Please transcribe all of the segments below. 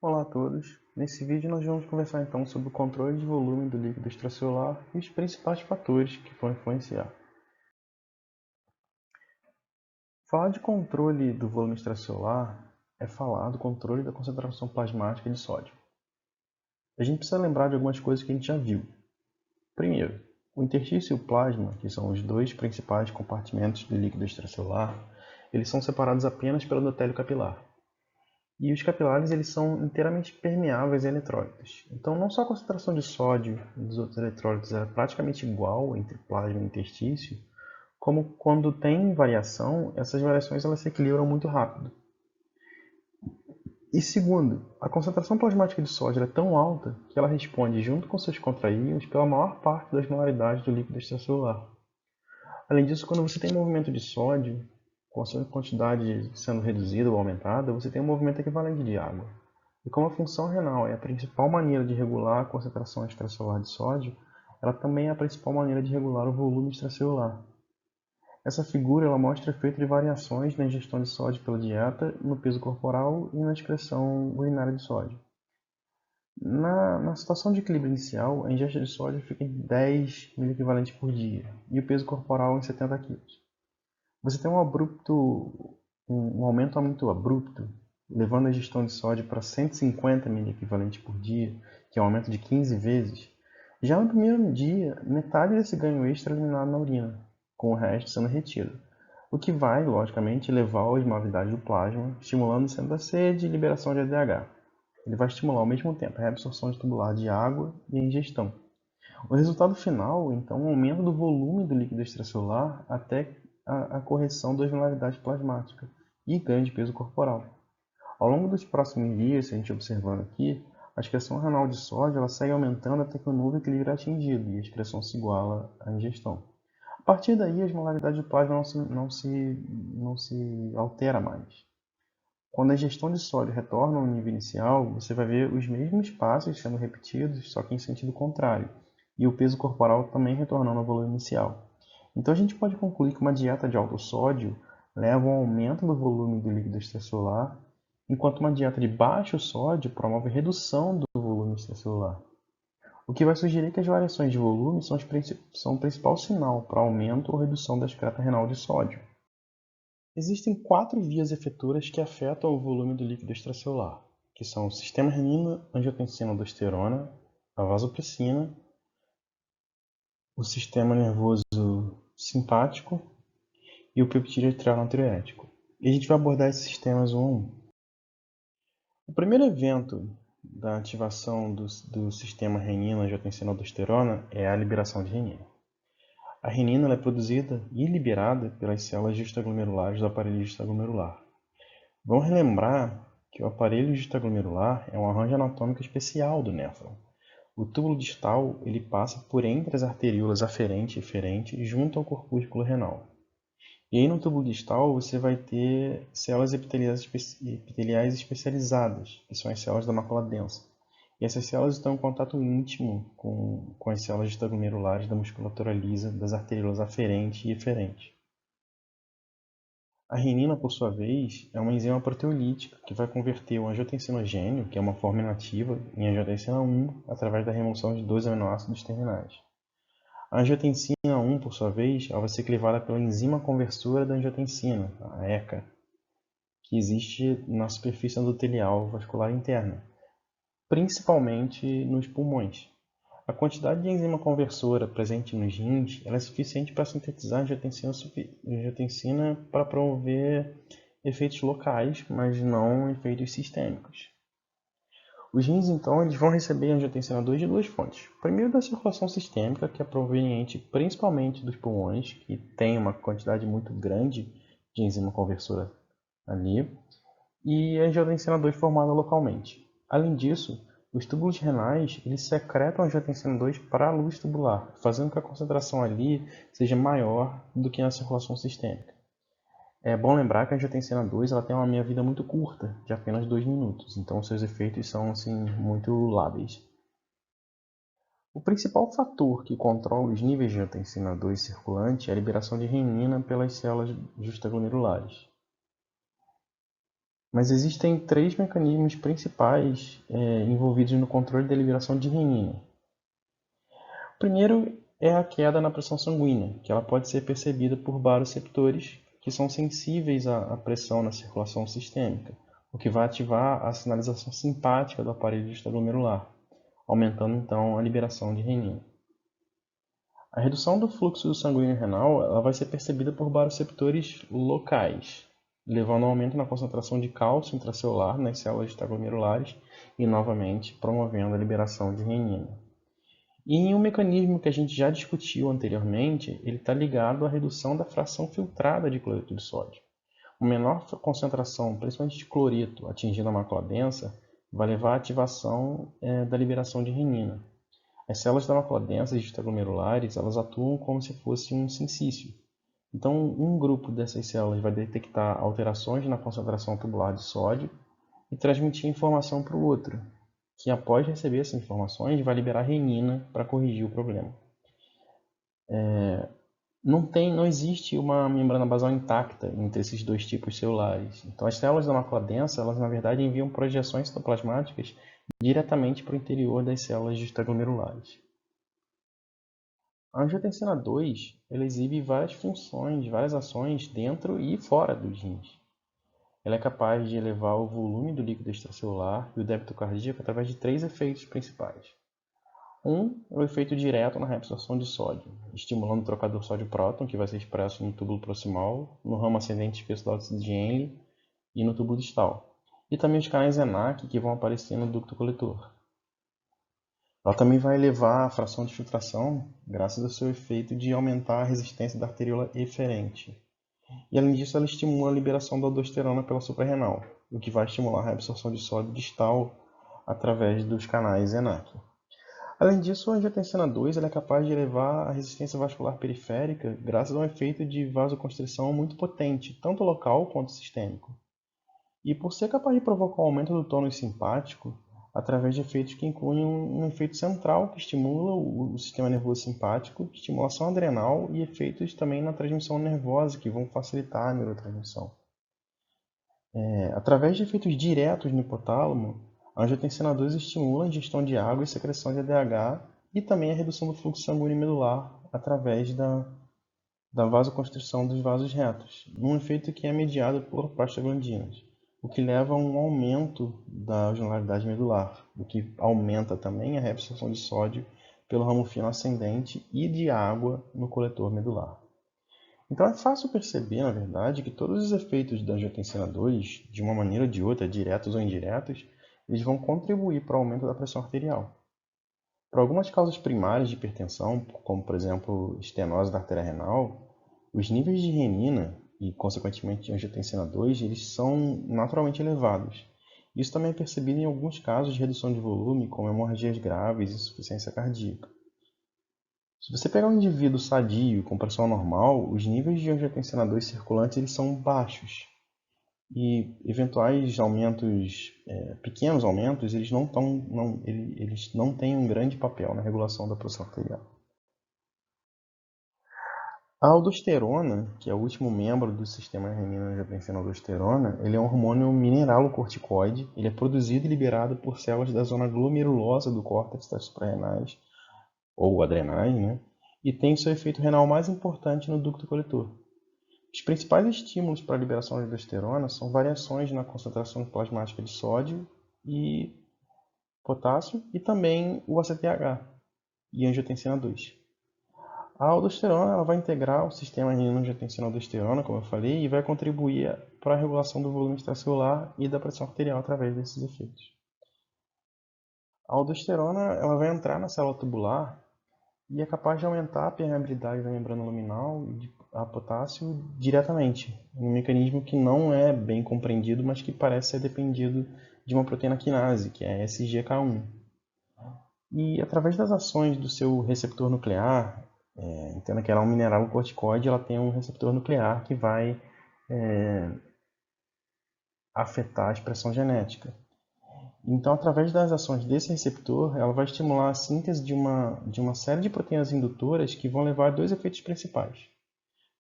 Olá a todos. Nesse vídeo nós vamos conversar então sobre o controle de volume do líquido extracelular e os principais fatores que vão influenciar. Falar de controle do volume extracelular é falar do controle da concentração plasmática de sódio. A gente precisa lembrar de algumas coisas que a gente já viu. Primeiro, o interstício e o plasma, que são os dois principais compartimentos do líquido extracelular, eles são separados apenas pelo endotélio capilar. E os capilares eles são inteiramente permeáveis a eletrólitos. Então, não só a concentração de sódio e dos outros eletrólitos é praticamente igual entre plasma e interstício, como quando tem variação, essas variações elas se equilibram muito rápido. E segundo, a concentração plasmática de sódio é tão alta que ela responde, junto com seus contraíons, pela maior parte das molaridades do líquido extracelular. Além disso, quando você tem movimento de sódio, com a sua quantidade sendo reduzida ou aumentada, você tem um movimento equivalente de água. E como a função renal é a principal maneira de regular a concentração extracelular de sódio, ela também é a principal maneira de regular o volume extracelular. Essa figura ela mostra o efeito de variações na ingestão de sódio pela dieta, no peso corporal e na excreção urinária de sódio. Na situação de equilíbrio inicial, a ingesta de sódio fica em 10 miliequivalentes por dia e o peso corporal em 70 kg. Você tem um aumento muito abrupto, levando a ingestão de sódio para 150 miliequivalentes por dia, que é um aumento de 15 vezes. Já no primeiro dia, metade desse ganho extra é eliminado na urina, com o resto sendo retido, o que vai, logicamente, levar à osmolaridade do plasma, estimulando o da sede e liberação de ADH. Ele vai estimular ao mesmo tempo a reabsorção de tubular de água e a ingestão. O resultado final, então, é um aumento do volume do líquido extracelular até a correção da osmolaridade plasmática e ganho de peso corporal. Ao longo dos próximos dias, se a gente observando aqui, a excreção renal de sódio ela segue aumentando até que o novo equilíbrio é atingido e a excreção se iguala à ingestão. A partir daí, a osmolaridade do plasma não se altera mais. Quando a ingestão de sódio retorna ao nível inicial, você vai ver os mesmos passos sendo repetidos, só que em sentido contrário, e o peso corporal também retornando ao valor inicial. Então a gente pode concluir que uma dieta de alto sódio leva a um aumento do volume do líquido extracelular, enquanto uma dieta de baixo sódio promove redução do volume extracelular. O que vai sugerir que as variações de volume são o principal sinal para aumento ou redução da excreta renal de sódio. Existem 4 vias efetoras que afetam o volume do líquido extracelular, que são o sistema renina-angiotensina-aldosterona, a vasopressina, o sistema nervoso simpático e o peptídeo atrial natriurético. E a gente vai abordar esses sistemas um a um. O primeiro evento da ativação do sistema renina-angiotensina-aldosterona é a liberação de renina. A renina é produzida e liberada pelas células justaglomerulares do aparelho justaglomerular. Vamos relembrar que o aparelho justaglomerular é um arranjo anatômico especial do néfron. O túbulo distal ele passa por entre as arteríolas aferente e eferente junto ao corpúsculo renal. E aí no túbulo distal você vai ter células epiteliais especializadas, que são as células da mácula densa. E essas células estão em contato íntimo com as células justaglomerulares da musculatura lisa das arteríolas aferente e eferente. A renina, por sua vez, é uma enzima proteolítica que vai converter o angiotensinogênio, que é uma forma inativa, em angiotensina 1 através da remoção de 2 aminoácidos terminais. A angiotensina 1, por sua vez, ela vai ser clivada pela enzima conversora da angiotensina, a ECA, que existe na superfície endotelial vascular interna, principalmente nos pulmões. A quantidade de enzima conversora presente nos rins ela é suficiente para sintetizar angiotensina para promover efeitos locais, mas não efeitos sistêmicos. Os rins, então, eles vão receber angiotensina 2 de duas fontes. Primeiro, da circulação sistêmica, que é proveniente principalmente dos pulmões, que tem uma quantidade muito grande de enzima conversora ali, e a angiotensina 2 formada localmente. Além disso, os túbulos renais eles secretam a angiotensina 2 para a luz tubular, fazendo com que a concentração ali seja maior do que na circulação sistêmica. É bom lembrar que a angiotensina 2 ela tem uma meia-vida muito curta, de apenas 2 minutos, então seus efeitos são assim, muito lábeis. O principal fator que controla os níveis de angiotensina 2 circulante é a liberação de renina pelas células justaglomerulares. Mas existem três mecanismos principais envolvidos no controle da liberação de renina. O primeiro é a queda na pressão sanguínea, que ela pode ser percebida por baroreceptores, que são sensíveis à pressão na circulação sistêmica, o que vai ativar a sinalização simpática do aparelho extraglomerular, aumentando então a liberação de renina. A redução do fluxo sanguíneo renal ela vai ser percebida por baroreceptores locais, levando a um aumento na concentração de cálcio intracelular nas células extraglomerares e, novamente, promovendo a liberação de renina. E em um mecanismo que a gente já discutiu anteriormente, ele está ligado à redução da fração filtrada de cloreto de sódio. Uma menor concentração, principalmente de cloreto, atingindo a mácula densa, vai levar à ativação da liberação de renina. As células da mácula densa extraglomerulares, elas atuam como se fosse um sincício. Então, um grupo dessas células vai detectar alterações na concentração tubular de sódio e transmitir informação para o outro, que após receber essas informações vai liberar renina para corrigir o problema. Não existe uma membrana basal intacta entre esses dois tipos celulares. Então, as células da mácula densa, elas na verdade enviam projeções citoplasmáticas diretamente para o interior das células extraglomerulares. A angiotensina 2 ela exibe várias funções, várias ações dentro e fora dos rins. Ela é capaz de elevar o volume do líquido extracelular e o débito cardíaco através de três efeitos principais. Um é o efeito direto na reabsorção de sódio, estimulando o trocador sódio-próton, que vai ser expresso no túbulo proximal, no ramo ascendente espesso da óxido de Henle e no túbulo distal. E também os canais ENaC, que vão aparecer no ducto coletor. Ela também vai elevar a fração de filtração, graças ao seu efeito de aumentar a resistência da arteríola eferente. E além disso, ela estimula a liberação da aldosterona pela suprarrenal, o que vai estimular a reabsorção de sódio distal através dos canais ENaC. Além disso, a angiotensina 2 ela é capaz de elevar a resistência vascular periférica graças a um efeito de vasoconstrição muito potente, tanto local quanto sistêmico. E por ser capaz de provocar um aumento do tônus simpático, através de efeitos que incluem um efeito central que estimula o sistema nervoso simpático, estimulação adrenal e efeitos também na transmissão nervosa que vão facilitar a neurotransmissão. Através de efeitos diretos no hipotálamo, a angiotensina 2 estimula a ingestão de água e secreção de ADH e também a redução do fluxo sanguíneo medular através da vasoconstrição dos vasos retos, um efeito que é mediado por prostaglandinas, o que leva a um aumento da osmolaridade medular, o que aumenta também a reabsorção de sódio pelo ramo fino ascendente e de água no coletor medular. Então é fácil perceber, na verdade, que todos os efeitos da angiotensina 2, de uma maneira ou de outra, diretos ou indiretos, eles vão contribuir para o aumento da pressão arterial. Por algumas causas primárias de hipertensão, como por exemplo estenose da artéria renal, os níveis de renina e, consequentemente, de angiotensina 2, eles são naturalmente elevados. Isso também é percebido em alguns casos de redução de volume, como hemorragias graves e insuficiência cardíaca. Se você pegar um indivíduo sadio com pressão normal, os níveis de angiotensina 2 circulantes eles são baixos. E eventuais aumentos, pequenos aumentos, eles não têm um grande papel na regulação da pressão arterial. A aldosterona, que é o último membro do sistema renina-angiotensina-aldosterona, ele é um hormônio mineralocorticoide. Ele é produzido e liberado por células da zona glomerulosa do córtex das suprarrenais, ou adrenais, né? E tem seu efeito renal mais importante no ducto coletor. Os principais estímulos para a liberação de aldosterona são variações na concentração plasmática de sódio e potássio e também o ACTH e angiotensina 2. A aldosterona ela vai integrar o sistema renina-angiotensina-aldosterona, como eu falei, e vai contribuir para a regulação do volume extracelular e da pressão arterial através desses efeitos. A aldosterona ela vai entrar na célula tubular e é capaz de aumentar a permeabilidade da membrana luminal a potássio diretamente, um mecanismo que não é bem compreendido, mas que parece ser dependido de uma proteína quinase, que é SGK1. E através das ações do seu receptor nuclear, entenda que ela é um mineralocorticoide, ela tem um receptor nuclear que vai afetar a expressão genética. Então, através das ações desse receptor, ela vai estimular a síntese de uma série de proteínas indutoras que vão levar a dois efeitos principais.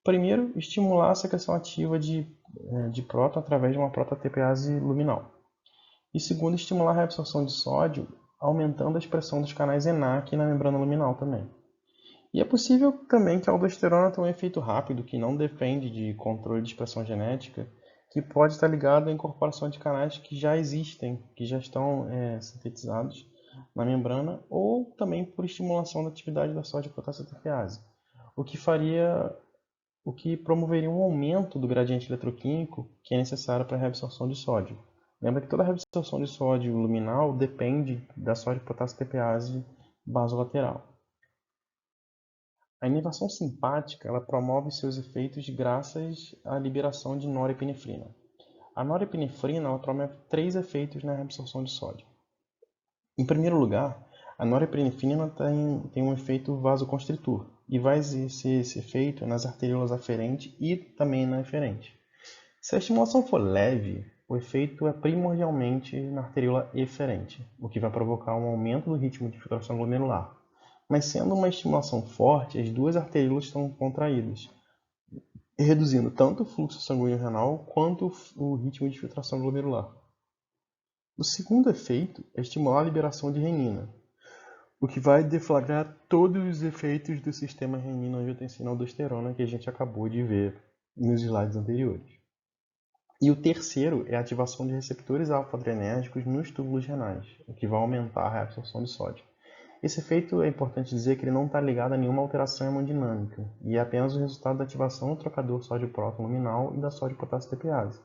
Primeiro, estimular a secreção ativa de de próton através de uma prototepease luminal. E segundo, estimular a reabsorção de sódio, aumentando a expressão dos canais ENaC na membrana luminal também. E é possível também que a aldosterona tenha um efeito rápido, que não depende de controle de expressão genética, que pode estar ligado à incorporação de canais que já existem, que já estão sintetizados na membrana, ou também por estimulação da atividade da sódio-potássio-tepease, o que promoveria um aumento do gradiente eletroquímico que é necessário para a reabsorção de sódio. Lembra que toda a reabsorção de sódio luminal depende da sódio-potássio-tepease basolateral. A inervação simpática ela promove seus efeitos graças à liberação de norepinefrina. A norepinefrina ela promove 3 efeitos na reabsorção de sódio. Em primeiro lugar, a norepinefrina tem um efeito vasoconstritor e vai exercer esse efeito nas arteriolas aferente e também na eferente. Se a estimulação for leve, o efeito é primordialmente na arteriola eferente, o que vai provocar um aumento do ritmo de filtração glomerular. Mas sendo uma estimulação forte, as duas arteriolas estão contraídas, reduzindo tanto o fluxo sanguíneo renal quanto o ritmo de filtração glomerular. O segundo efeito é estimular a liberação de renina, o que vai deflagrar todos os efeitos do sistema renina-angiotensina-aldosterona que a gente acabou de ver nos slides anteriores. E o terceiro é a ativação de receptores alfa-adrenérgicos nos túbulos renais, o que vai aumentar a reabsorção de sódio. Esse efeito é importante dizer que ele não está ligado a nenhuma alteração hemodinâmica, e é apenas o resultado da ativação do trocador sódio-próton luminal e da sódio-potássio-tepease.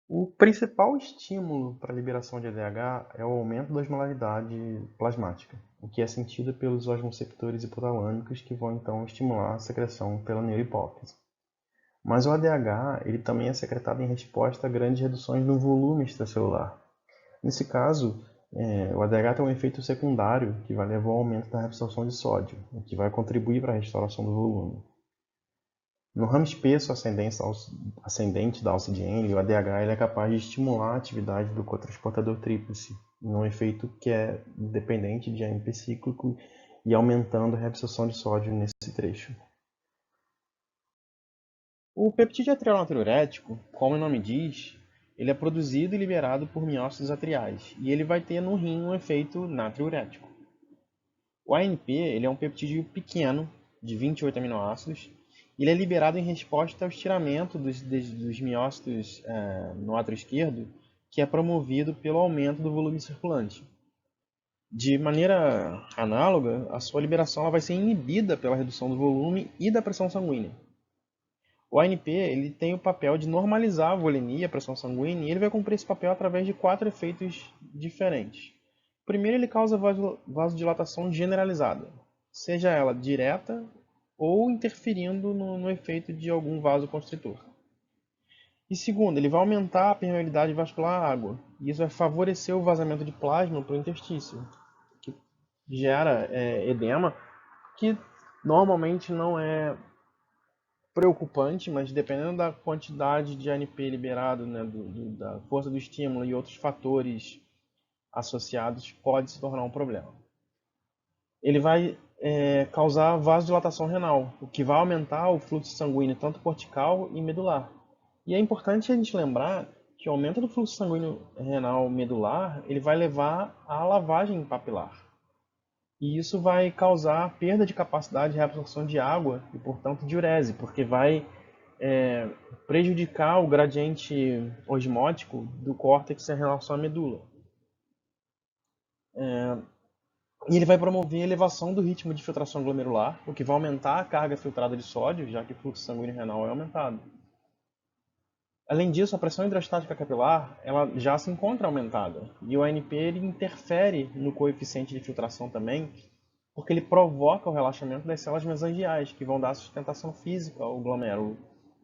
O principal estímulo para a liberação de ADH é o aumento da osmolaridade plasmática, o que é sentido pelos osmoceptores hipotalâmicos que vão então estimular a secreção pela neurohipófise. Mas o ADH ele também é secretado em resposta a grandes reduções no volume extracelular. Nesse caso, o ADH tem um efeito secundário que vai levar ao aumento da reabsorção de sódio, o que vai contribuir para a restauração do volume. No ramo espesso ascendente da alça de Henle, o ADH ele é capaz de estimular a atividade do cotransportador tríplice, num efeito que é dependente de AMP cíclico e aumentando a reabsorção de sódio nesse trecho. O peptídeo atrial natriurético, como o nome diz, ele é produzido e liberado por miócitos atriais, e ele vai ter no rim um efeito natriurético. O ANP ele é um peptídeo pequeno, de 28 aminoácidos, e ele é liberado em resposta ao estiramento dos miócitos no átrio esquerdo, que é promovido pelo aumento do volume circulante. De maneira análoga, a sua liberação ela vai ser inibida pela redução do volume e da pressão sanguínea. O ANP ele tem o papel de normalizar a volemia, a pressão sanguínea, e ele vai cumprir esse papel através de 4 efeitos diferentes. Primeiro, ele causa vasodilatação generalizada, seja ela direta ou interferindo no efeito de algum vasoconstritor. E segundo, ele vai aumentar a permeabilidade vascular à água, e isso vai favorecer o vazamento de plasma para o interstício, que gera edema, que normalmente não é preocupante, mas dependendo da quantidade de ANP liberado, né, da força do estímulo e outros fatores associados, pode se tornar um problema. Ele vai causar vasodilatação renal, o que vai aumentar o fluxo sanguíneo tanto cortical e medular. E é importante a gente lembrar que o aumento do fluxo sanguíneo renal medular ele vai levar à lavagem papilar. E isso vai causar perda de capacidade de reabsorção de água e, portanto, diurese, porque vai prejudicar o gradiente osmótico do córtex em relação à medula. E ele vai promover a elevação do ritmo de filtração glomerular, o que vai aumentar a carga filtrada de sódio, já que o fluxo sanguíneo renal é aumentado. Além disso, a pressão hidrostática capilar ela já se encontra aumentada, e o ANP ele interfere no coeficiente de filtração também, porque ele provoca o relaxamento das células mesangiais, que vão dar sustentação física ao glomérulo,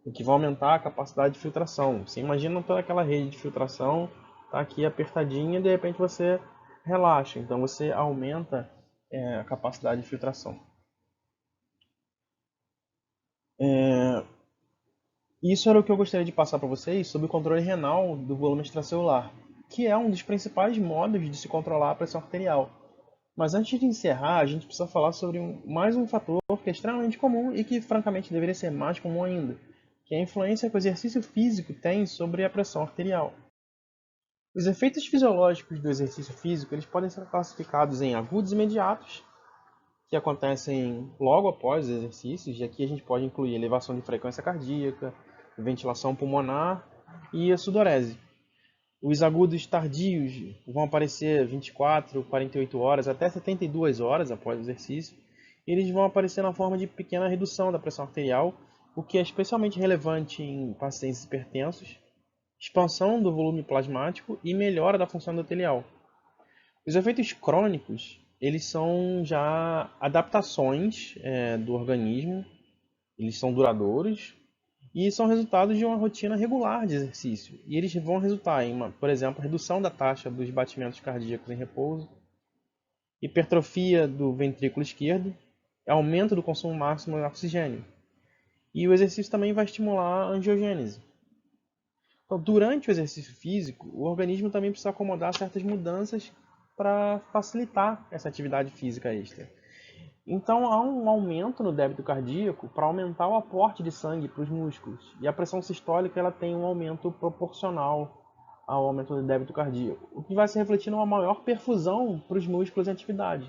o que vai aumentar a capacidade de filtração. Você imagina toda aquela rede de filtração, tá aqui apertadinha, e de repente você relaxa, então você aumenta a capacidade de filtração. Isso era o que eu gostaria de passar para vocês sobre o controle renal do volume extracelular, que é um dos principais modos de se controlar a pressão arterial. Mas antes de encerrar, a gente precisa falar sobre mais um fator que é extremamente comum e que, francamente, deveria ser mais comum ainda, que é a influência que o exercício físico tem sobre a pressão arterial. Os efeitos fisiológicos do exercício físico eles podem ser classificados em agudos imediatos, que acontecem logo após os exercícios, e aqui a gente pode incluir elevação de frequência cardíaca, ventilação pulmonar e a sudorese. Os agudos tardios vão aparecer 24, 48 horas até 72 horas após o exercício. Eles vão aparecer na forma de pequena redução da pressão arterial, o que é especialmente relevante em pacientes hipertensos, expansão do volume plasmático e melhora da função endotelial. Os efeitos crônicos, eles são já adaptações do organismo, eles são duradouros e são resultados de uma rotina regular de exercício. E eles vão resultar em, por exemplo, redução da taxa dos batimentos cardíacos em repouso, hipertrofia do ventrículo esquerdo, aumento do consumo máximo de oxigênio. E o exercício também vai estimular a angiogênese. Então, durante o exercício físico, o organismo também precisa acomodar certas mudanças para facilitar essa atividade física extra. Então, há um aumento no débito cardíaco para aumentar o aporte de sangue para os músculos. E a pressão sistólica ela tem um aumento proporcional ao aumento do débito cardíaco, o que vai se refletir numa maior perfusão para os músculos em atividade.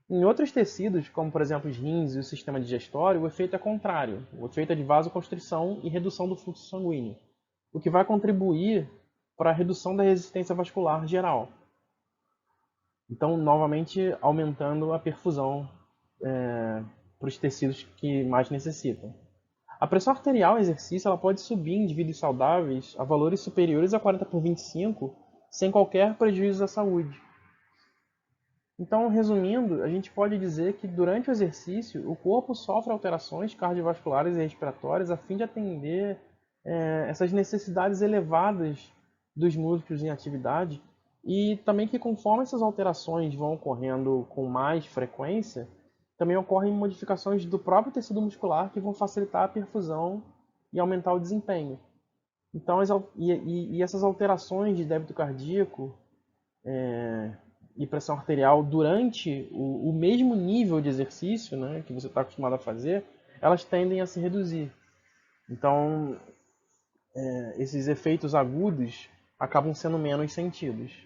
Em outros tecidos, como por exemplo os rins e o sistema digestório, o efeito é contrário. O efeito é de vasoconstrição e redução do fluxo sanguíneo, o que vai contribuir para a redução da resistência vascular geral. Então, novamente, aumentando a perfusão para os tecidos que mais necessitam. A pressão arterial em exercício ela pode subir em indivíduos saudáveis a valores superiores a 40/25, sem qualquer prejuízo à saúde. Então, resumindo, a gente pode dizer que durante o exercício, o corpo sofre alterações cardiovasculares e respiratórias a fim de atender essas necessidades elevadas dos músculos em atividade e também que conforme essas alterações vão ocorrendo com mais frequência, também ocorrem modificações do próprio tecido muscular que vão facilitar a perfusão e aumentar o desempenho. Então, essas alterações de débito cardíaco e pressão arterial durante o mesmo nível de exercício, né, que você está acostumado a fazer, elas tendem a se reduzir. Então, esses efeitos agudos acabam sendo menos sentidos.